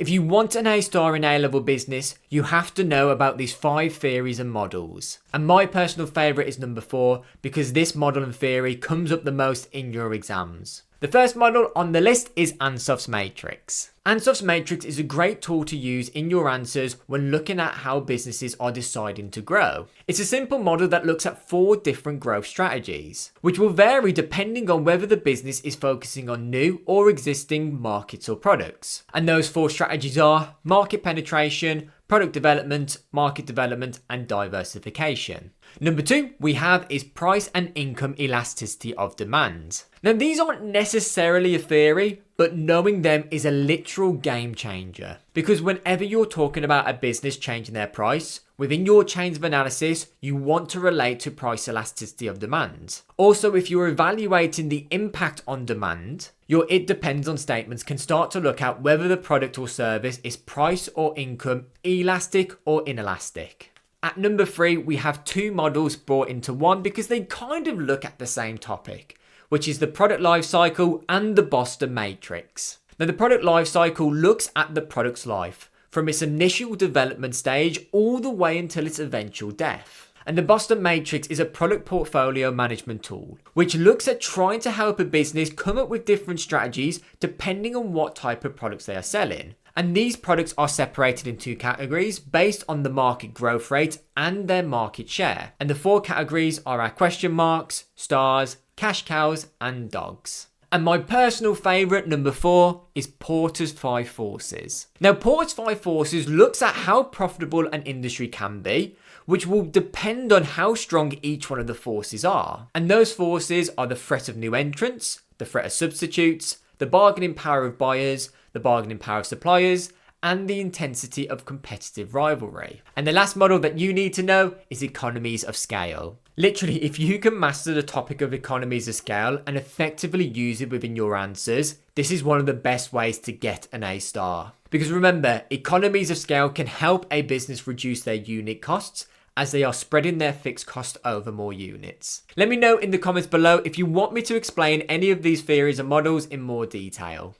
If you want an A-star in A-level business, you have to know about these 5 theories and models. And my personal favourite is number 4 because this model and theory comes up the most in your exams. The first model on the list is Anof's Matrix. Anof's Matrix is a great tool to use in your answers when looking at how businesses are deciding to grow. It's a simple model that looks at 4 different growth strategies, which will vary depending on whether the business is focusing on new or existing markets or products. And those 4 strategies are market penetration, product development, market development, and diversification. Number 2 we have is price and income elasticity of demand. Now these aren't necessarily a theory, but knowing them is a literal game changer. Because whenever you're talking about a business changing their price, within your chains of analysis, you want to relate to price elasticity of demand. Also, if you're evaluating the impact on demand, your it depends on statements can start to look at whether the product or service is price or income elastic or inelastic. At number 3, we have 2 models brought into one because they kind of look at the same topic, which is the product life cycle and the Boston Matrix. Now the product life cycle looks at the product's life from its initial development stage all the way until its eventual death. And the Boston Matrix is a product portfolio management tool, which looks at trying to help a business come up with different strategies depending on what type of products they are selling. And these products are separated in 2 categories based on the market growth rate and their market share. And the 4 categories are our question marks, stars, cash cows, and dogs. And my personal favourite, number 4, is Porter's 5 Forces. Now Porter's 5 Forces looks at how profitable an industry can be, which will depend on how strong each one of the forces are. And those forces are the threat of new entrants, the threat of substitutes, the bargaining power of buyers, the bargaining power of suppliers, and the intensity of competitive rivalry. And the last model that you need to know is economies of scale. Literally, if you can master the topic of economies of scale and effectively use it within your answers, this is one of the best ways to get an A-star. Because remember, economies of scale can help a business reduce their unit costs as they are spreading their fixed cost over more units. Let me know in the comments below if you want me to explain any of these theories and models in more detail.